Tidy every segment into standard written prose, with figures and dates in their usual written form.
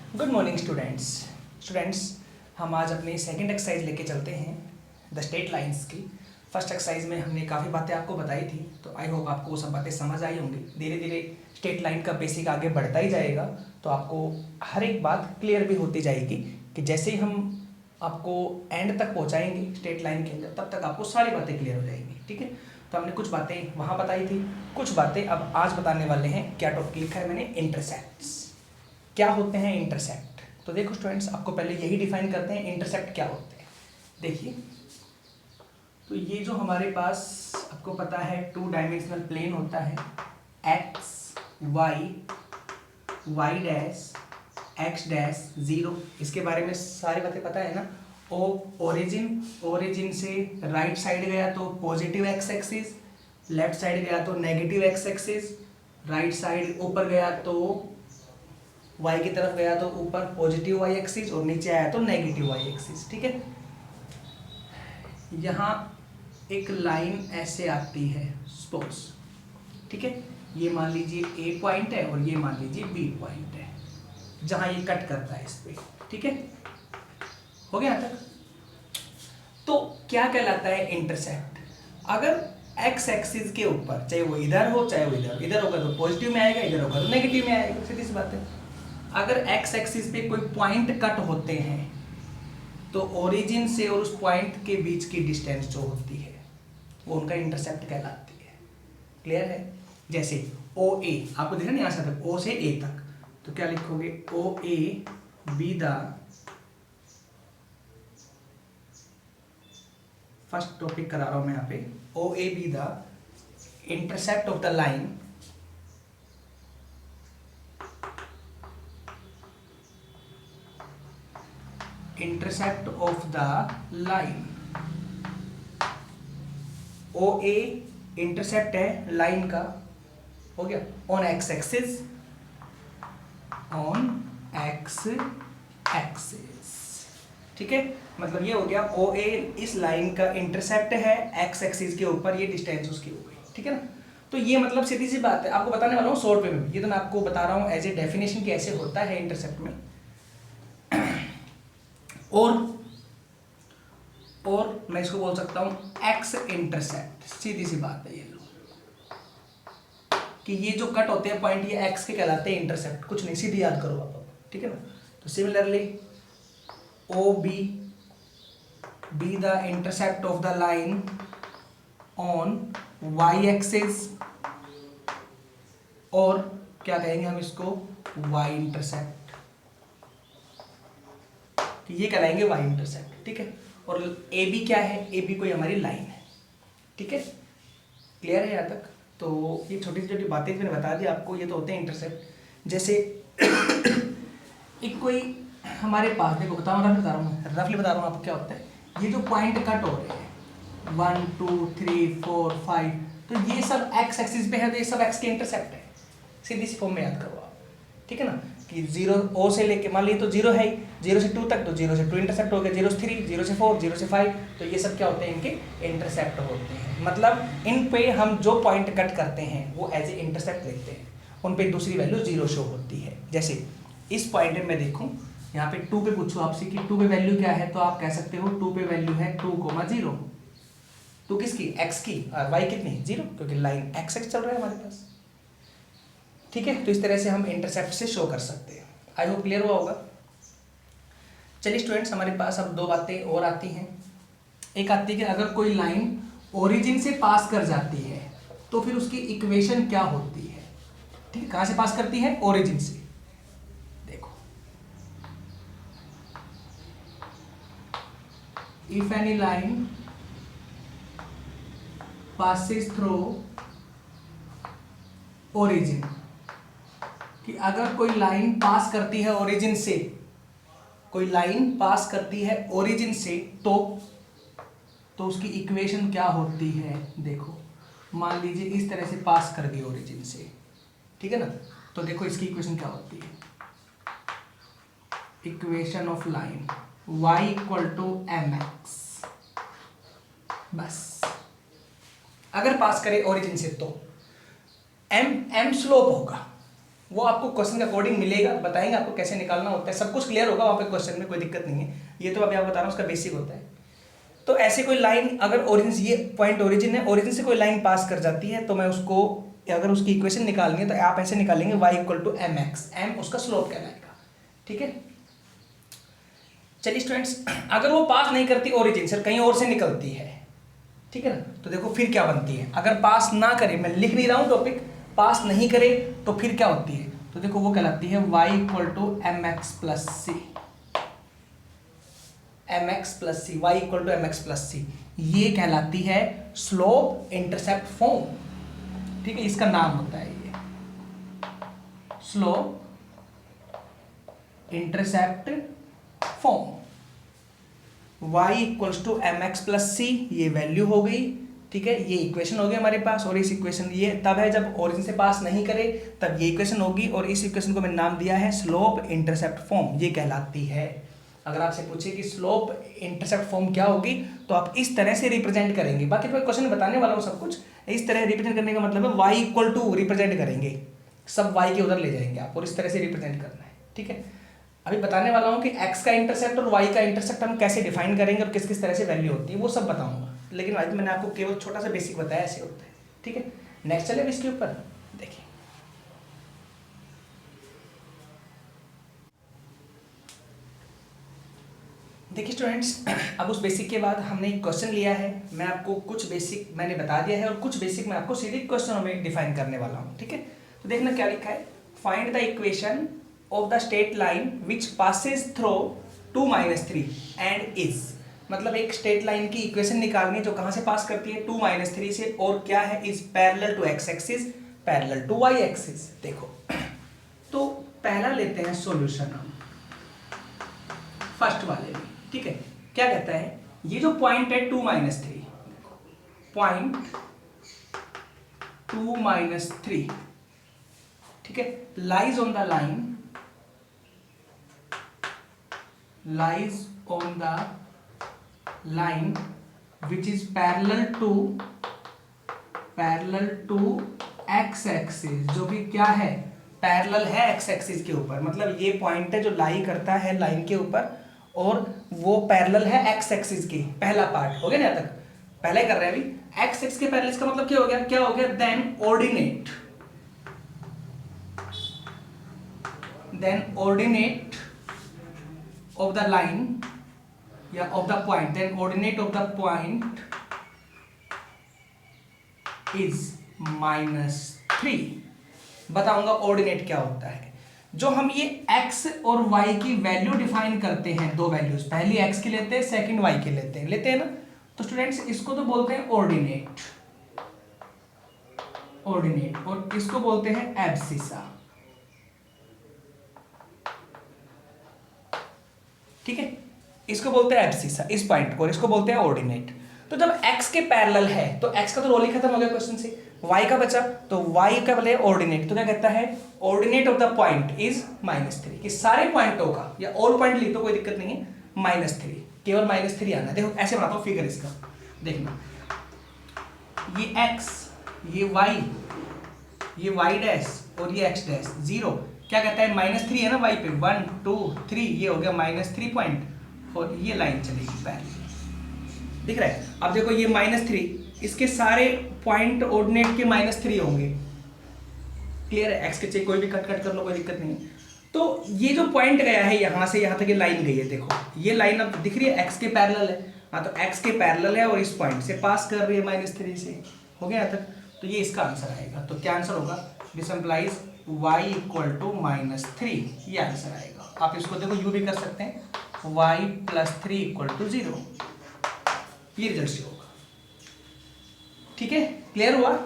Good morning students हम आज अपनी सेकंड एक्सरसाइज लेके चलते हैं द स्ट्रेट लाइंस की। फर्स्ट एक्सरसाइज में हमने काफ़ी बातें आपको बताई थी, तो आई होप आपको वो सब बातें समझ आई होंगी। धीरे धीरे स्ट्रेट लाइन का बेसिक आगे बढ़ता ही जाएगा, तो आपको हर एक बात क्लियर भी होती जाएगी कि जैसे ही हम आपको एंड तक पहुँचाएंगे स्ट्रेट लाइन के अंदर, तब तक आपको सारी बातें क्लियर हो जाएंगी। ठीक है, तो हमने कुछ बातें वहाँ बताई थी, कुछ बातें अब आज बताने वाले हैं। क्या टॉपिक लिखा है मैंने? इंटरसेप्ट्स। क्या होते हैं इंटरसेप्ट? तो देखो स्टूडेंट्स, आपको पहले यही डिफाइन करते हैं इंटरसेप्ट क्या होते हैं। देखिए, तो ये जो हमारे पास आपको पता है 2 डायमेंशनल प्लेन होता है, x y, y dash, x dash, 0। इसके बारे में सारी बातें पता है ना। ओरिजिन से राइट साइड गया तो positive x axis, left side गया तो negative x axis, right side ऊपर गया तो y की तरफ गया तो ऊपर पॉजिटिव y एक्सिस और नीचे आया तो नेगेटिव y एक्सिस। ठीक है, यहाँ एक लाइन ऐसे आती है सपोज। ठीक है, ये मान लीजिए A पॉइंट है और ये मान लीजिए B पॉइंट है, जहाँ ये कट करता है इस पे। ठीक है, हो गया तक? तो क्या कहलाता है इंटरसेप्ट? अगर x एक्सिस के ऊपर, चाहे वो इधर हो चाहे वो इधर होगा तो पॉजिटिव में आएगा, इधर होगा तो नेगेटिव में आएगा। सीधी सी बात है। अगर x एक्सिस पे कोई पॉइंट कट होते हैं तो ओरिजिन से और उस पॉइंट के बीच की डिस्टेंस जो होती है वो उनका इंटरसेप्ट कहलाती है। क्लियर है? जैसे OA आपको देखा ना, यहाँ से तक O से A तक, तो क्या लिखोगे? OA be the first topic करा रहा हूं मैं यहाँ पे। OA B the intercept of the line intercept of the line. OA intercept है लाइन का, हो गया, on x axis, on x axis. ठीक है, मतलब ये हो गया OA इस लाइन का इंटरसेप्ट है एक्स एक्सिस के ऊपर, ये डिस्टेंस उसकी हो गई। ठीक है ना, तो ये मतलब सीधी सी बात है, आपको बताने वाला हूँ शॉर्ट वे में। ये तो मैं आपको बता रहा हूँ एज ए डेफिनेशन कैसे होता है इंटरसेप्ट में। और मैं इसको बोल सकता हूं एक्स इंटरसेप्ट। सीधी सी बात है ये लो, कि ये जो कट होते हैं पॉइंट, ये एक्स के कहलाते हैं इंटरसेप्ट। कुछ नहीं, सीधी याद करो आप। ठीक है ना, तो similarly O B the intercept of the line on y axis, और क्या कहेंगे हम इसको? Y intercept. ये कहलाएंगे वाई इंटरसेप्ट। ठीक है, और ए बी क्या है? ए बी कोई हमारी लाइन है। ठीक है, क्लियर है यहाँ तक? तो ये छोटी छोटी बातें मैंने बता दी आपको, ये तो होते हैं इंटरसेप्ट। जैसे एक कोई हमारे पास, देखो रफली बता रहा हूँ आपको क्या होता है। ये जो पॉइंट कट हो रहे हैं 1 2 3 4 5, तो ये सब एक्स एक्सिस पे है, तो ये सब एक्स के इंटरसेप्ट है। सीधी सी फॉर्म में याद करो आप। ठीक है ना, कि 0 O से लेके मान लीजिए तो 0 है, 0 से 2 तक, तो 0 से 2 इंटरसेप्ट हो गया, 0 से 3, 0 से 4, 0 से 5, तो ये सब क्या होते हैं? इनके इंटरसेप्ट होते हैं। मतलब इन पे हम जो पॉइंट कट करते हैं वो एज ए इंटरसेप्ट लिखते हैं, उन पे दूसरी वैल्यू 0 शो होती है। जैसे इस पॉइंट में मैं देखूँ, यहाँ पे 2 पे पूछूँ आपसे कि 2 पे वैल्यू क्या है, तो आप कह सकते हो 2 पे वैल्यू है 2,0। 2 किसकी? x की, और y कितनी? 0, क्योंकि लाइन x चल रहा है हमारे पास। ठीक है, तो इस तरह से हम इंटरसेप्ट से शो कर सकते हैं। आई होप क्लियर हुआ होगा। चलिए स्टूडेंट्स, हमारे पास अब 2 बातें और आती हैं। एक आती है कि अगर कोई लाइन ओरिजिन से पास कर जाती है तो फिर उसकी इक्वेशन क्या होती है। ठीक है, कहां से पास करती है? ओरिजिन से। देखो, if any line passes through origin, कि अगर कोई लाइन पास करती है ओरिजिन से, कोई लाइन पास करती है ओरिजिन से, तो उसकी इक्वेशन क्या होती है? देखो, मान लीजिए इस तरह से पास कर गई ओरिजिन से। ठीक है ना, तो देखो इसकी इक्वेशन क्या होती है? Equation of line y = mx। बस, अगर पास करे ओरिजिन से तो m स्लोप होगा, वो आपको क्वेश्चन के अकॉर्डिंग मिलेगा, बताएंगे आपको कैसे निकालना होता है, सब कुछ क्लियर होगा वहाँ पे क्वेश्चन में, कोई दिक्कत नहीं है। ये तो अभी आपको बता रहा हूँ उसका बेसिक होता है। तो ऐसे कोई लाइन अगर ओरिजिन, ये पॉइंट ओरिजिन है, ओरिजिन से कोई लाइन पास कर जाती है तो मैं उसको, अगर उसकी इक्वेशन निकालनी है तो आप ऐसे निकालेंगे y equal to M x, m उसका स्लोप कहलाएगा। ठीक है, चलिए स्टूडेंट्स, अगर वो पास नहीं करती ओरिजिन से, कहीं और से निकलती है, ठीक है ना, तो देखो फिर क्या बनती है। अगर पास ना करे, मैं लिख नहीं रहा हूँ टॉपिक, पास नहीं करे तो फिर क्या होती है, तो देखो वो कहलाती है y equal to M X plus C, M X plus C, Y equal to M X plus C, ये कहलाती है स्लोप इंटरसेप्ट फॉर्म। ठीक है, इसका नाम होता है ये slope intercept form. y equals to M X plus C, ये वैल्यू हो गई। ठीक है, ये इक्वेशन हो गई हमारे पास, और इस इक्वेशन, ये तब है जब ओरिजिन से पास नहीं करे तब ये इक्वेशन होगी, और इस इक्वेशन को मैंने नाम दिया है स्लोप इंटरसेप्ट फॉर्म, ये कहलाती है। अगर आपसे पूछे कि स्लोप इंटरसेप्ट फॉर्म क्या होगी तो आप इस तरह से रिप्रेजेंट करेंगे। बाकी तो क्वेश्चन बताने वाला हूँ सब कुछ, इस तरह रिप्रेजेंट करने का मतलब है y इक्वल टू रिप्रेजेंट करेंगे, सब y के उधर ले जाएंगे आप, और इस तरह से रिप्रेजेंट करना है। ठीक है, अभी बताने वाला हूँ कि x का इंटरसेप्ट और y का इंटरसेप्ट हम कैसे डिफाइन करेंगे और किस किस तरह से वैल्यू होती है वो सब बताऊंगा, लेकिन आज मैंने आपको केवल छोटा सा बेसिक बताया ऐसे होता है। ठीक है, नेक्स्ट चले इसके ऊपर देखिए। देखिए स्टूडेंट्स, अब उस बेसिक के बाद हमने एक क्वेश्चन लिया है, मैं आपको कुछ बेसिक मैंने बता दिया है और कुछ बेसिक मैं आपको सीधे क्वेश्चनों में डिफाइन करने वाला हूँ। ठीक है, तो देखना क्या लिखा है, find the equation of the straight line which passes through 2-3 and is, मतलब एक स्ट्रेट लाइन की इक्वेशन निकालनी है जो कहाँ से पास करती है 2-3 से, और क्या है, is parallel to x axis parallel to y axis. देखो तो पहला लेते हैं सॉल्यूशन हम फर्स्ट वाले में। ठीक है, क्या कहता है, ये जो पॉइंट है 2-3, पॉइंट 2-3, ठीक है, lies on the line, lies on the line which is parallel to x axis, जो कि क्या है, पैरेलल है एक्स एक्सिस के ऊपर, मतलब ये पॉइंट है जो लाई करता है लाइन के ऊपर और वो पैरेलल है एक्स एक्सिस की। पहला पार्ट हो गया ना, तक पहले कर रहे हैं अभी। एक्स एक्सिस के पैरेलल का मतलब क्या हो गया, क्या हो गया, then ordinate of the line या of the point, then ordinate of the point is -3। बताऊंगा ऑर्डिनेट क्या होता है। जो हम ये x और y की वैल्यू डिफाइन करते हैं, दो वैल्यूज, पहली x की लेते हैं, सेकंड y की लेते हैं ना, तो स्टूडेंट्स इसको तो बोलते हैं ऑर्डिनेट, और इसको बोलते हैं एब्सिसा। ठीक है, इसको बोलते हैं एब्सिसा इस पॉइंट को, और इसको बोलते हैं ऑर्डिनेट। तो जब x के पैरेलल है तो x का तो रोल ही खत्म हो गया क्वेश्चन से, y का बचा, तो y का बोले ऑर्डिनेट, तो क्या कहता है, ordinate of the point is -3, कि सारे पॉइंटों का, या ऑल पॉइंट लिख तो कोई दिक्कत नहीं है, -3, केवल -3 आना है। देखो ऐसे बनाता हूँ फिगर इसका, देखना ये x, ये y, ये y डैश और ये x डैश 0, क्या कहता है, -3 है ना y पे, 1 2 3, ये हो गया -3 पॉइंट, और ये लाइन चलेगी पैरेलल, दिख रहा है। अब देखो ये -3, इसके सारे पॉइंट ऑर्डिनेट के -3 होंगे, क्लियर है, एक्स के चाहिए कोई भी कट कर लो, कोई दिक्कत नहीं है। तो ये जो पॉइंट गया है यहाँ से यहाँ तक ये लाइन गई है, देखो ये लाइन अब दिख रही है, एक्स के पैरेलल है, हाँ तो एक्स के पैरेलल है और इस पॉइंट से पास कर रही है -3 से, हो गया यहाँ तक, तो ये इसका आंसर आएगा। तो क्या आंसर होगा, this implies y equal to -3, ये आंसर आएगा। आप इसको देखो यू भी कर सकते हैं, y + 3 इक्वल टू 0, ये रिजल्ट से होगा। ठीक है, क्लियर हुआ।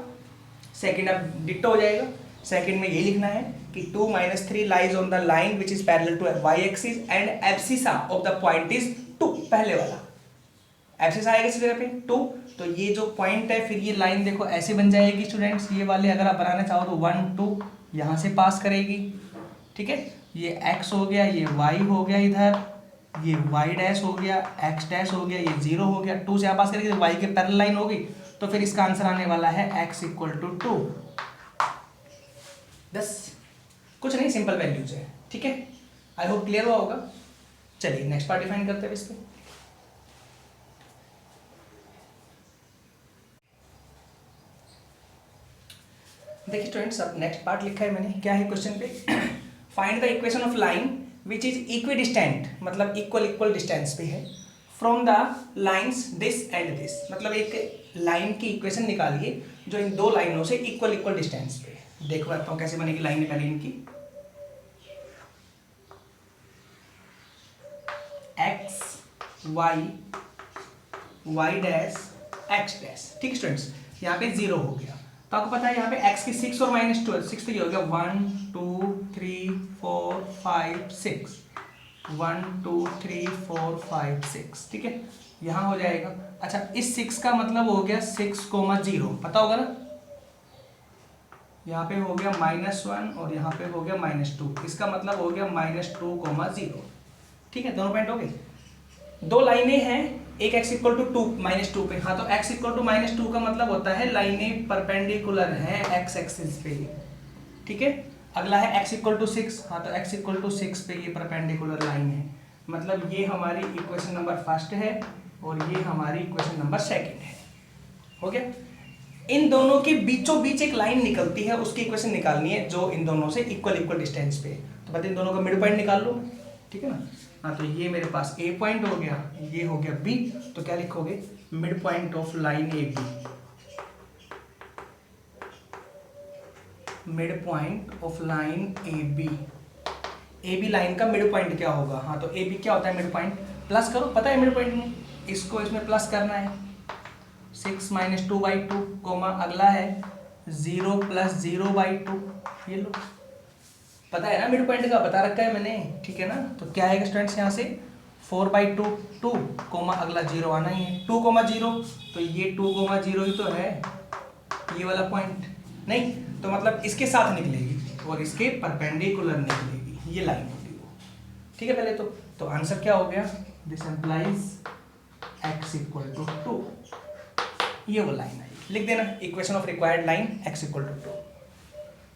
सेकंड अब डिट्टो हो जाएगा, सेकंड में ये लिखना है कि 2-3 lies on the line which is parallel to y axis and abscissa of the point is 2, पहले वाला एब्सिसा आएगा इस जगह पे 2, तो ये जो पॉइंट है फिर ये लाइन देखो ऐसे बन जाएगी स्टूडेंट्स, ये वाले अगर आप बनाना चाहो तो 1 2 यहाँ से पास करेगी। ठीक है, ये x हो गया, ये y हो गया, इधर ये y डैश हो गया, x डैश हो गया, ये 0 हो गया, 2 से आप पास करेंगे, y के पैरेलल लाइन होगी, तो फिर इसका आंसर आने वाला है x इक्वल टू 2। बस कुछ नहीं, सिंपल वैल्यूज है, ठीक है। आई होप क्लियर हुआ होगा। चलिए नेक्स्ट पार्ट डिफाइन करते हैं इस पे। देखिए स्टूडेंट्स, अब नेक्स्ट पार्ट लिखा है मैंने, क्या है क्वेश्चन पे, find the equation of line which is equi distant, मतलब इक्वल डिस्टेंस पे है, from the lines this and this, मतलब एक लाइन की इक्वेशन निकालिए जो इन दो लाइनों से इक्वल डिस्टेंस पे है। देखो बताता हूँ कैसे बनेगी लाइन निकाली इनकी। X y y dash x dash, ठीक स्टूडेंट्स, यहाँ पे 0 हो गया। तो आपको पता है यहाँ पे x की 6 और -2 है, 6 तो ये हो गया 1 2 3 4 5 6, 1 2 3 4 5 6, ठीक है, यहाँ हो जाएगा। अच्छा, इस 6 का मतलब हो गया 6,0, पता होगा ना, यहाँ पे हो गया -1 और यहाँ पे हो गया -2, इसका मतलब हो गया -2,0, ठीक है, दोनों पॉइंट हो गए। दो लाइनें हैं, एक x इक्वल टू 2 -2 पे, हाँ तो x इक्वल टू -2 का मतलब होता है लाइनें परपेंडिकुलर हैं x एक्सिस पे, ठीक है। अगला है x इक्वल टू 6, हाँ तो x इक्वल टू 6 पे ये परपेंडिकुलर लाइन है, मतलब ये हमारी इक्वेशन नंबर फर्स्ट है और ये हमारी इक्वेशन नंबर सेकंड है, हो गया। इन दोनों के बीचों बीच एक लाइन निकलती है, उसकी इक्वेशन निकालनी है जो इन दोनों से इक्वल डिस्टेंस पे है। तो बताइए इन दोनों का मिड पॉइंट निकाल लो, ठीक है ना। हाँ तो ये मेरे पास ए पॉइंट हो गया, ये हो गया बी, तो क्या लिखोगे, mid point of line A B, mid point of line A B line का मिड पॉइंट क्या होगा, हाँ तो ए बी क्या होता है मिड पॉइंट, प्लस करो, पता है मिड पॉइंट में इसको इसमें प्लस करना है, 6 - 2/2, कोमा अगला है 0 + 0/2, ये लो, पता है ना मिड पॉइंट का, बता रखा है मैंने, ठीक है ना। तो क्या आएगा स्टूडेंट्स यहाँ से 4/2 2, कोमा अगला 0 आना ही है, 2,0, तो ये 2,0 ही तो है, ये वाला पॉइंट नहीं, तो मतलब इसके साथ निकलेगी और इसके परपेंडिकुलर निकलेगी, ये लाइन होगी वो, ठीक है। पहले तो आंसर क्या हो गया, this implies x equal to 2, ये वो लाइन आई, लिख देना equation of required line x equal to 2,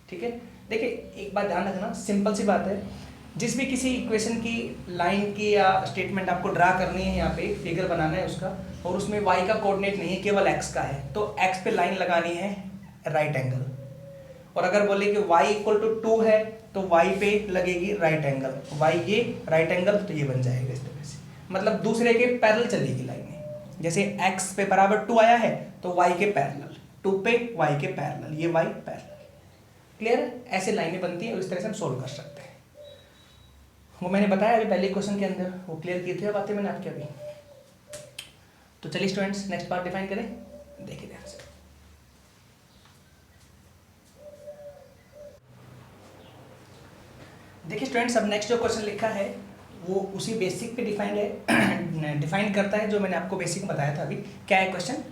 ठीक है। देखिए एक बात ध्यान रखना, सिंपल सी बात है, जिस भी किसी इक्वेशन की लाइन की या स्टेटमेंट आपको ड्रा करनी है, यहाँ पे फिगर बनाना है उसका, और उसमें y का कोऑर्डिनेट नहीं है, केवल x का है, तो x पे लाइन लगानी है राइट एंगल, और अगर बोले कि y इक्वल टू 2 है तो y पे लगेगी राइट एंगल, y ये राइट एंगल, तो ये बन जाएगा इस तरह से, मतलब दूसरे के पैरेलल चलेगी लाइनें, जैसे x पे बराबर 2 आया है तो y के पैरेलल, 2 पे y के पैरेलल, ये y पैरेलल, क्लियर है, ऐसे लाइनें बनती है, इस तरह से हम सोल्व कर सकते हैं। वो मैंने बताया अभी पहले क्वेश्चन के अंदर, वो क्लियर किए थे बातें मैंने आपके अभी। तो चलिए स्टूडेंट्स नेक्स्ट पार्ट डिफाइन करें, देखिए ध्यान से। देखिए स्टूडेंट्स, अब नेक्स्ट जो क्वेश्चन लिखा है वो उसी बेसिक पे डिफाइंड है, डिफाइन करता है जो मैंने आपको बेसिक बताया था अभी। क्या है question,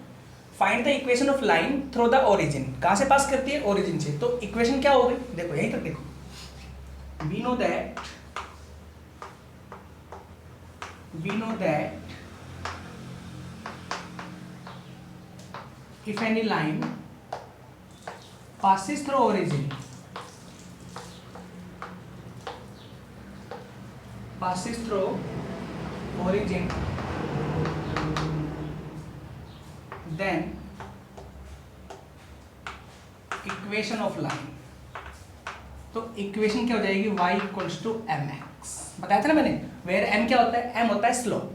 find the equation of line through the origin, कहाँ से पास करती है, ओरिजिन से। तो इक्वेशन क्या हो गई, देखो यहीं तक देखो, we know that if any line passes through origin then equation of line, तो इक्वेशन क्या हो जाएगी, y = mx, बताया था ना मैंने, वेयर m क्या होता है, m होता है स्लोप,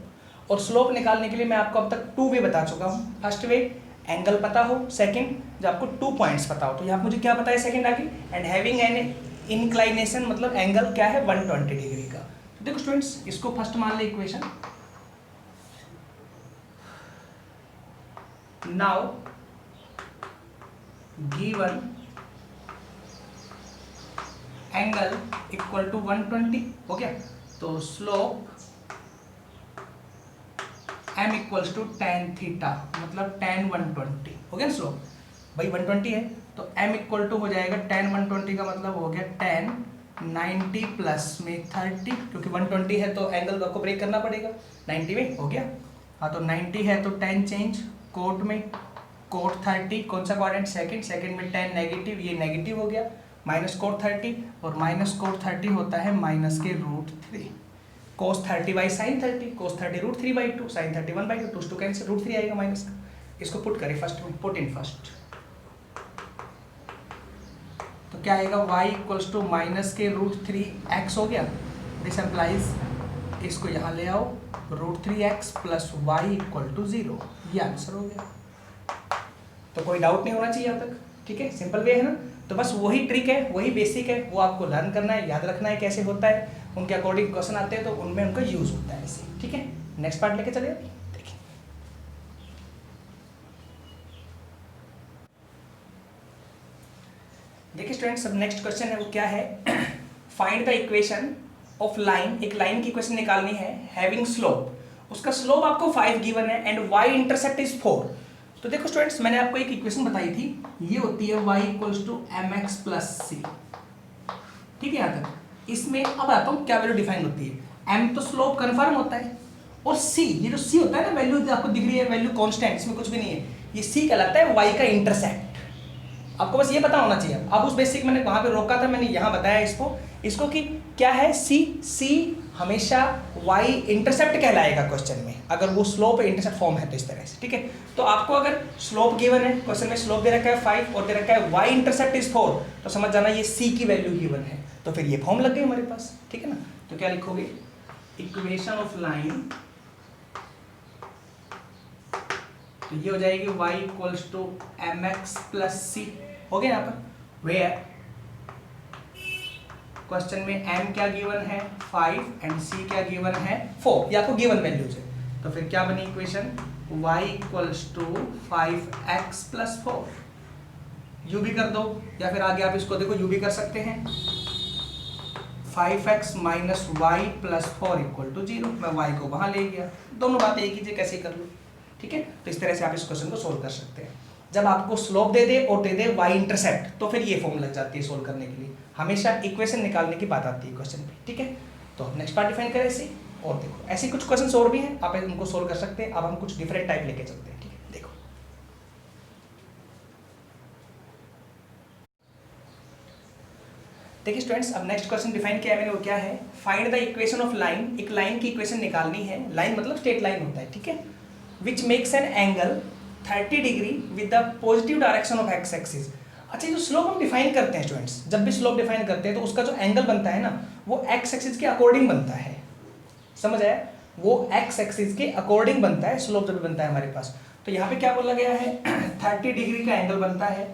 और स्लोप निकालने के लिए मैं आपको अब तक 2 वे बता चुका हूँ। फर्स्ट वे एंगल पता हो, सेकंड जब आपको 2 पॉइंट्स पता हो, तो यहाँ मुझे क्या पता है सेकंड आगे, एंड हैविंग एन इंक्लाइनेशन, मतलब एंगल क्या है 120 डिग्री का। तो देखो स्टूडेंट्स, इसको फर्स्ट मान ले equation, now given angle equal to 120, हो गया। तो slope m equals to tan theta, मतलब tan 120, हो गया स्लोप, भाई 120 है तो m इक्वल टू हो जाएगा tan 120 का मतलब हो गया tan 90 प्लस में 30, क्योंकि 120 है तो एंगल को ब्रेक करना पड़ेगा, 90 में हो गया। हाँ तो 90 है तो tan चेंज, कोट में कोट 30, कौन सा क्वाड्रेंट, सेकंड में tan नेगेटिव, ये नेगेटिव हो गया, माइनस कोट 30, और माइनस कोट 30 होता है माइनस के √3, cos 30 by sine 30, cos 30 √3/2, sine 30 1/2, 2 two cancel, √3 आएगा माइनस का। इसको पुट करें फर्स्ट में, पुट इन फर्स्ट, तो क्या आएगा y इक्वल्स टू माइनस के √3x हो गया। दिस एम्प्लाइज, इसको यहाँ ले आओ, √3x plus Y equal to 0, ये आंसर हो गया। तो कोई डाउट नहीं होना चाहिए अब तक, ठीक है, सिंपल वे है ना। तो बस वही ट्रिक है, वही बेसिक है, वो आपको लर्न करना है, याद रखना है कैसे होता है, उनके अकॉर्डिंग क्वेश्चन आते हैं तो उनमें उनका यूज होता है ऐसे, ठीक है। नेक्स्ट पार्ट लेके चले, देखिए देखिए स्टूडेंट्स, अब नेक्स्ट क्वेश्चन है वो क्या है, find the equation of line, एक लाइन की इक्वेशन निकालनी है हैविंग स्लोप, उसका स्लोप आपको 5 गिवन है एंड y इंटरसेप्ट इज 4। तो देखो स्टूडेंट्स, मैंने आपको एक इक्वेशन बताई थी, ये होती है y equals to mx plus c, ठीक है। यहाँ तक इसमें अब आता हूँ क्या वैल्यू डिफाइन होती है। m तो स्लोप कंफर्म होता है, और c, ये जो c होता है ना, वैल्यू आपको दिख रही है, वैल्यू कांस्टेंट, इसमें कुछ भी नहीं है, ये c कहलाता है y का इंटरसेप्ट। आपको बस ये पता होना चाहिए। अब उस बेसिक मैंने वहां पे रोका था, मैंने यहाँ बताया इसको कि क्या है c हमेशा y इंटरसेप्ट कहलाएगा क्वेश्चन में, अगर वो स्लोप इंटरसेप्ट फॉर्म है तो इस तरह से, ठीक है। तो आपको अगर स्लोप गिवन है, क्वेश्चन में स्लोप दे रखा है 5 और दे रखा है y इंटरसेप्ट इज 4, तो समझ जाना ये c की वैल्यू गिवन है, तो फिर ये फॉर्म लग गई हमारे पास, ठीक है ना। तो क्या लिखोगे, इक्वेशन ऑफ लाइन, तो ये हो जाएगी y equals to mx plus c, हो गया यहाँ पर। वेयर क्वेश्चन में m क्या गिवन है 5 एंड c क्या गिवन है 4, ये आपको गिवन वैल्यूज है, तो फिर क्या बनी equation, y equals to 5x plus 4, यू भी कर दो, या फिर आगे आप इसको देखो यू भी कर सकते हैं, 5x minus y plus 4 equal to 0, मैं y को वहां ले गया, दोनों बातें एक ही कैसे कर लो, ठीक है। तो इस तरह से आप इस क्वेश्चन को सोल्व कर सकते हैं। जब आपको स्लोप दे दे और दे दे y इंटरसेप्ट, तो फिर ये फॉर्म लग जाती है सोल्व करने के लिए, हमेशा इक्वेशन निकालने की बात आती है क्वेश्चन पे, ठीक है। तो हम नेक्स्ट पार्ट डिफाइन करें ऐसे, और देखो ऐसे कुछ क्वेश्चंस और भी हैं, आप उनको सोल्व कर सकते हैं। अब हम कुछ डिफरेंट टाइप लेके चलते हैं, ठीक है। देखो देखिए स्टूडेंट्स, अब नेक्स्ट क्वेश्चन डिफाइन किया है मैंने, वो क्या है, find the equation of line, एक लाइन की इक्वेशन निकालनी है, लाइन मतलब स्ट्रेट लाइन होता है, ठीक है, which makes an angle 30 degree with the positive direction of x axis. अच्छा, जो स्लोप हम डिफाइन करते हैं स्टूडेंट्स, जब भी स्लोप डिफाइन करते हैं तो उसका जो एंगल बनता है ना, वो एक्स एक्सिस के अकॉर्डिंग बनता है, समझ आया, वो एक्स एक्सिस के अकॉर्डिंग बनता है स्लोप जब भी बनता है हमारे पास। तो यहाँ पे क्या बोला गया है 30 डिग्री का एंगल बनता है,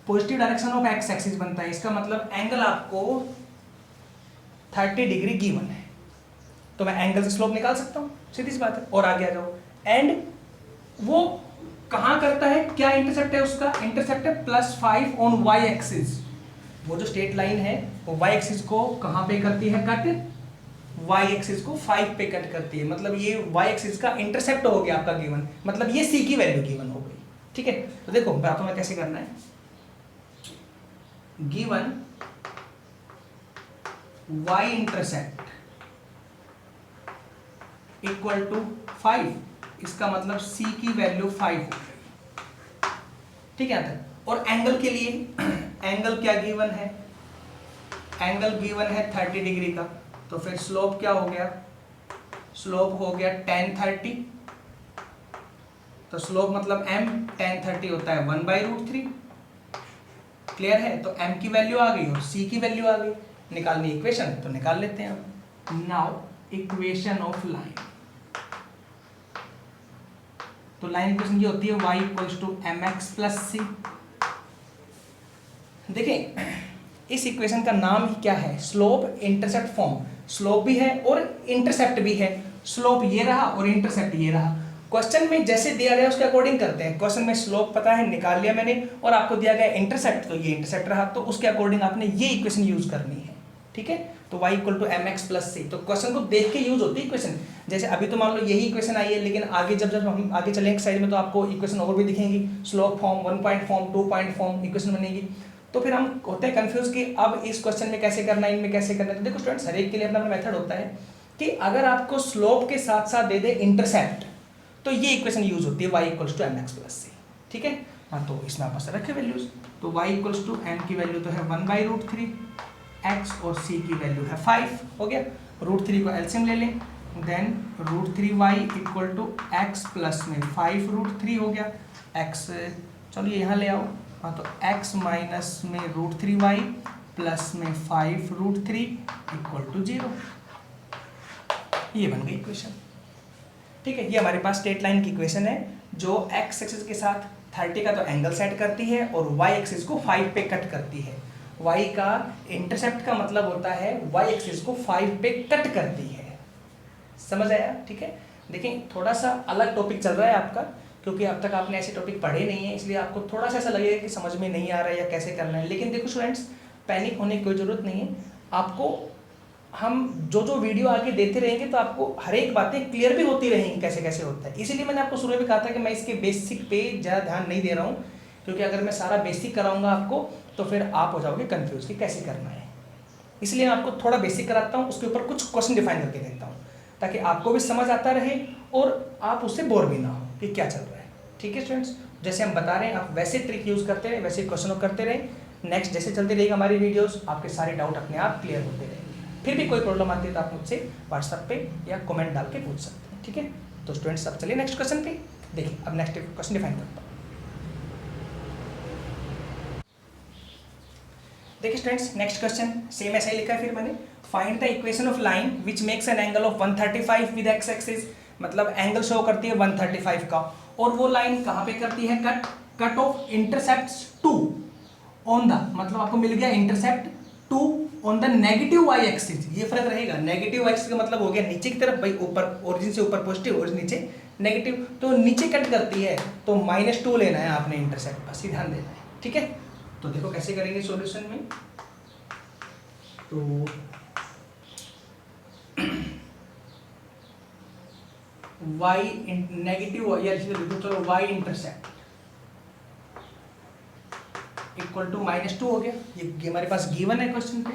positive direction of x axis बनता है, इसका मतलब एंगल आपको 30 डिग्री गिवन है, तो मैं एंगल से स्लोप निकाल सकता हूँ, सीधी सी बात है। और आगे आ जाओ, एंड वो कहाँ करता है, क्या इंटरसेप्ट है उसका, इंटरसेप्ट है +5 ऑन y एक्सिस, वो जो स्ट्रेट लाइन है वो y एक्सिस को कहाँ पे करती है कट, y एक्सिस को 5 पे कट करती है, मतलब ये y एक्सिस का इंटरसेप्ट हो गया आपका गिवन, मतलब ये c की वैल्यू गिवन हो गई, ठीक है। तो देखो बताता हूं कैसे करना है, given y intercept equal to 5, इसका मतलब c की वैल्यू 5 हो गई, ठीक है यहाँ तक। और एंगल के लिए एंगल क्या गिवन है, एंगल गिवन है 30 डिग्री का, तो फिर स्लोप क्या हो गया, स्लोप हो गया tan 30, तो स्लोप मतलब m, tan 30 होता है 1/√3, क्लियर है। तो m की वैल्यू आ गई और c की वैल्यू आ गई, निकालनी इक्वेशन, तो निकाल लेते हैं हम। नाउ इक्वेशन ऑफ लाइन, तो लाइन इक्वेशन ये होती है y equals to mx plus c। देखिए इस इक्वेशन का नाम ही क्या है, स्लोप इंटरसेप्ट फॉर्म, स्लोप भी है और इंटरसेप्ट भी है, स्लोप ये रहा और इंटरसेप्ट ये रहा। क्वेश्चन में जैसे दिया गया उसके अकॉर्डिंग करते हैं, क्वेश्चन में स्लोप पता है निकाल लिया मैंने, और आपको दिया गया इंटरसेप्ट, तो ये इंटरसेप्ट रहा, तो उसके अकॉर्डिंग आपने ये इक्वेशन यूज करनी है, ठीक है। तो y equal to mx plus c, तो क्वेश्चन को देख के यूज होती है इक्वेशन। जैसे अभी तो मान लो यही इक्वेशन आई है, लेकिन आगे जब जब हम आगे चलेंगे साइड में तो आपको इक्वेशन और भी दिखेंगी, slope form, 1 point form, 2 point form equation बनेगी, तो फिर हम होते हैं कंफ्यूज कि अब इस क्वेश्चन में कैसे करना है, इनमें कैसे करना है। तो देखो स्टूडेंट्स, हर एक के लिए अपना अपना मेथड होता है कि अगर आपको स्लोप के साथ साथ दे दे इंटरसेप्ट, तो ये इक्वेशन यूज होती है y equals to mx plus c, ठीक है। हाँ तो इसमें आपस रखे वैल्यूज, तो y इक्वल्स टू m की वैल्यू तो है 1/√3, x और c की वैल्यू है 5, हो गया। √3 को एलसीएम ले लें, then √3y equal to x plus में 5√3 हो गया। x चलिए यहाँ ले आओ, हाँ तो x माइनस में √3y प्लस में 5√3 इक्वल टू 0, ये बन गई इक्वेशन। ठीक है, ये हमारे पास स्ट्रेट लाइन की इक्वेशन है जो x एक्सिस के साथ 30 का तो एंगल सेट करती है और y एक्सिस को 5 पे कट करती है। y का इंटरसेप्ट का मतलब होता है y एक्सिस को 5 पे कट करती है, समझ आया? ठीक है, देखिए थोड़ा सा अलग टॉपिक चल रहा है आपका, क्योंकि अब तक आपने ऐसे टॉपिक पढ़े नहीं है, इसलिए आपको थोड़ा सा ऐसा लगेगा कि समझ में नहीं आ रहा है या कैसे करना है। लेकिन देखो स्टूडेंट्स, पैनिक होने की कोई ज़रूरत नहीं है। आपको हम जो वीडियो आगे देते रहेंगे तो आपको हर एक बातें क्लियर भी होती रहेंगी कैसे कैसे होता है। इसीलिए मैंने आपको शुरू में कहा था कि मैं इसके बेसिक पे ज़्यादा ध्यान नहीं दे रहा हूँ, क्योंकि अगर मैं सारा बेसिक कराऊंगा आपको तो फिर आप हो जाओगे कंफ्यूज कि कैसे करना है। इसलिए मैं आपको थोड़ा बेसिक कराता हूँ, उसके ऊपर कुछ क्वेश्चन डिफाइन करके देता हूँ, ताकि आपको भी समझ आता रहे और आप उससे बोर भी ना हो कि क्या चल रहा है। ठीक है स्टूडेंट्स, जैसे हम बता रहे हैं आप वैसे ट्रिक यूज़ करते रहे, वैसे क्वेश्चन करते रहे। नेक्स्ट जैसे चलती रहेगी हमारी वीडियोस, आपके सारे डाउट अपने आप क्लियर होते रहेंगे। फिर भी कोई प्रॉब्लम आती है तो आप मुझसे व्हाट्सएप पे या कमेंट डाल के पूछ सकते हैं। ठीक है, तो स्टूडेंट्स अब चलिए नेक्स्ट क्वेश्चन पे। देखिए अब नेक्स्ट क्वेश्चन डिफाइन करता हूँ। देखिए स्टूडेंट्स, नेक्स्ट क्वेश्चन सेम ऐसा ही लिखा है फिर मैंने, find the equation of line which makes an angle of 135 with x axis, मतलब एंगल शो करती है 135 का, और वो लाइन कहाँ पे करती है cut, cut off intercepts 2 on the, मतलब आपको मिल गया intercept 2 on the negative y axis. ये फर्क रहेगा, नेगेटिव y एक्सिस का मतलब हो गया नीचे की तरफ, भाई ऊपर ओरिजिन से ऊपर पॉजिटिव और नीचे नेगेटिव, तो नीचे कट करती है तो -2 लेना है आपने इंटरसेप्ट, बस ध्यान देना है। ठीक है, तो देखो कैसे करेंगे सॉल्यूशन में, तो y नेगेटिव या चलो y इंटरसेप्ट इक्वल टू -2 हो गया। ये हमारे पास गिवन है क्वेश्चन पे,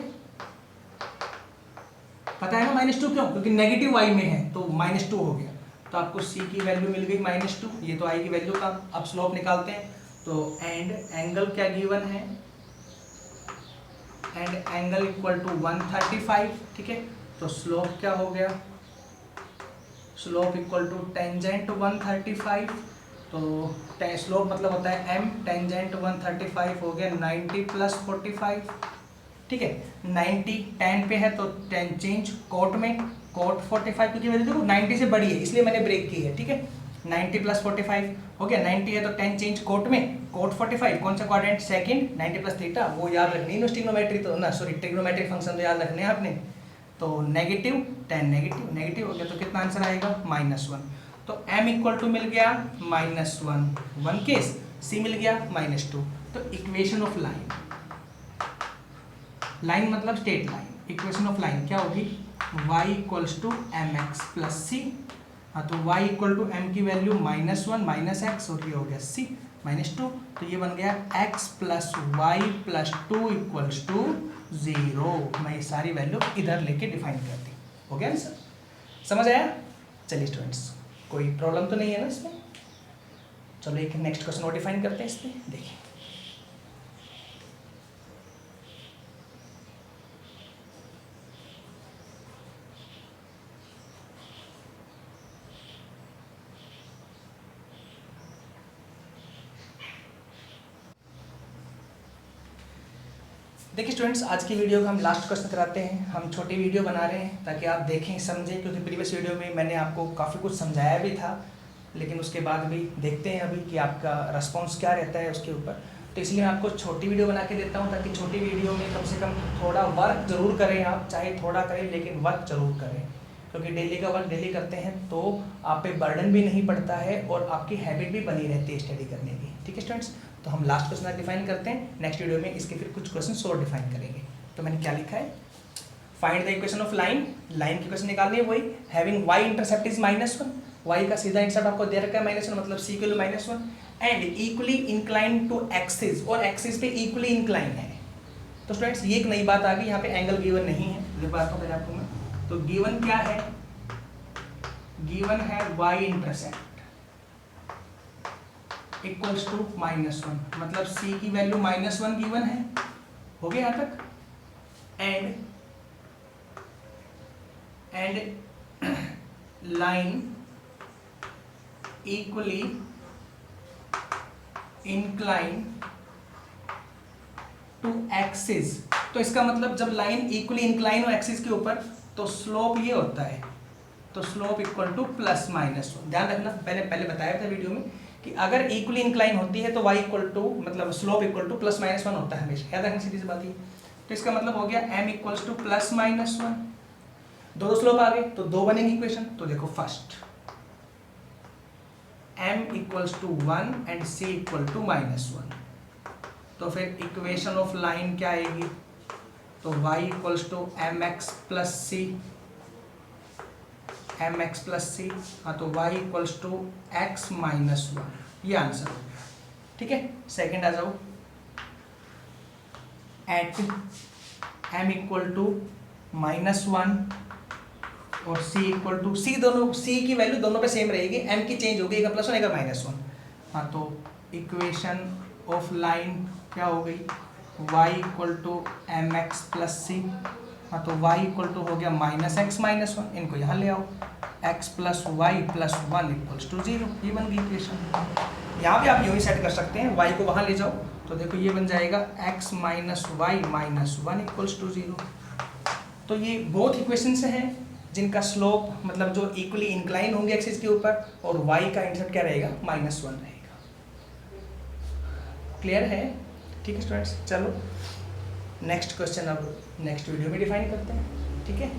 पता है ना -2 क्यों, क्योंकि नेगेटिव y में है तो -2 हो गया। तो आपको c की वैल्यू मिल गई -2, ये तो i की वैल्यू का। अब स्लोप निकालते हैं, तो एंड एंगल क्या गिवन है, एंड एंगल इक्वल टू 135। ठीक है, तो स्लोप क्या हो गया, स्लोप इक्वल टू टेंजेंट 135, तो स्लोप मतलब होता है m, टेंजेंट 135 हो गया 90 प्लस 45। ठीक है, 90 10 पे है तो 10 चेंज कोट में, कोट 45, क्योंकि वैल्यू देखो 90 से बड़ी है इसलिए मैंने ब्रेक की है। ठीक है, 90 प्लस 45 हो गया, 90 है तो 10 चेंज कोट में, कोट 45 कौन सा क्वाड्रेंट, सेकंड, 90 प्लस थीटा, वो याद रखनी है ट्रिग्नोमेट्री, तो ना सॉरी ट्रिग्नोमेट्रिक फंक्शन तो याद रखने हैं आपने। तो नेगेटिव 10 नेगेटिव नेगेटिव हो गया, तो कितना आंसर आएगा -1। तो m इक्वल टू मिल गया -1, 1 केस, c मिल गया -2। तो इक्वेशन ऑफ लाइन, लाइन मतलब straight line, equation of line क्या होगी, y equals to mx plus c। हाँ तो y इक्वल टू m की वैल्यू -1 -x और ये हो गया c -2, तो ये बन गया x plus y plus 2 equals to 0। मैं ये सारी वैल्यू इधर लेके डिफाइन कर दी, हो गया ना सर, समझ आया? चलिए स्टूडेंट्स, कोई प्रॉब्लम तो नहीं है ना इसमें? चलो एक नेक्स्ट क्वेश्चन और डिफाइन करते हैं इसमें। देखिए देखिए स्टूडेंट्स, आज की वीडियो का हम लास्ट क्वेश्चन कराते हैं। हम छोटी वीडियो बना रहे हैं ताकि आप देखें समझें, क्योंकि प्रीवियस वीडियो में मैंने आपको काफ़ी कुछ समझाया भी था, लेकिन उसके बाद भी देखते हैं अभी कि आपका रिस्पॉन्स क्या रहता है उसके ऊपर। तो इसलिए मैं आपको छोटी वीडियो बना के देता हूँ, ताकि छोटी वीडियो में कम से कम थोड़ा वर्क जरूर करें आप, चाहे थोड़ा करें लेकिन वर्क जरूर करें, क्योंकि डेली का वर्क डेली करते हैं तो आप पे बर्डन भी नहीं पड़ता है और आपकी हैबिट भी बनी रहती है स्टडी करने की। ठीक है स्टूडेंट्स, तो हम लास्ट क्वेश्चन डिफाइन करते हैं, नेक्स्ट वीडियो में इसके फिर कुछ क्वेश्चन और डिफाइन करेंगे। तो मैंने क्या लिखा है, find the equation of line, line की क्वेश्चन निकालनी है वही, having y intercept is -1, y का सीधा इंटरसेप्ट आपको दे रखा है -1, मतलब c के लिए -1, and equally incline to axis, और एक्सिस पे इक्वली इंक्लाइन है। तो स्टूडेंट्स ये एक नई बात आ गई, यहाँ पे एंगल गिवन नहीं है, लिखवाता हूँ पहले आपको मैं। तो गिवन क्या है, गिवन है y इंटरसेप्ट इक्वल्स टू -1, मतलब c की वैल्यू -1 गिवन है, हो गया यहाँ तक। And line equally incline to axis, तो इसका मतलब जब लाइन इक्वली इंक्लाइन हो एक्सिस के ऊपर तो स्लोप ये होता है, तो स्लोप इक्वल टू +-1। ध्यान रखना, पहले बताया था वीडियो में कि अगर इक्वली इंक्लाइन होती है तो y इक्वल टू मतलब स्लोप इक्वल टू +-1 होता है हमेशा, याद रखना सीधी सी बात है। तो इसका मतलब हो गया m इक्वल्स टू +-1, दो स्लोप आ गए तो दो बनेंगे इक्वेशन। तो देखो first m equals to 1 and c equal to -1, तो फिर इक्वेशन ऑफ लाइन क्या आएगी, तो y equals to mx plus c, हाँ तो y इक्वल्स टू x -1, ये आंसर हो गया। ठीक है, सेकंड आ जाओ, एट m इक्वल टू -1 और c इक्वल टू c, दोनों c की वैल्यू दोनों पे सेम रहेगी, m की चेंज होगी, एक +1 एक -1, हाँ तो इक्वेशन ऑफ लाइन क्या हो गई, y equal to mx plus c, हाँ तो y इक्वल टू हो गया -x -1, इनको यहाँ ले आओ, x plus y plus 1 equals to 0, ये बन गई इक्वेशन। यहाँ पे आप यूँ ही सेट कर सकते हैं, y को वहाँ ले जाओ तो देखो ये बन जाएगा x minus y minus 1 equals to 0। तो ये बोथ इक्वेशंस हैं जिनका स्लोप मतलब जो इक्वली इंक्लाइन होंगे एक्सिस के ऊपर, और y का इंटरसेप्ट क्या रहेगा, -1 रहेगा। क्लियर है? ठीक है स्टूडेंट्स, चलो नेक्स्ट क्वेश्चन अब नेक्स्ट वीडियो में डिफाइन करते हैं। ठीक है।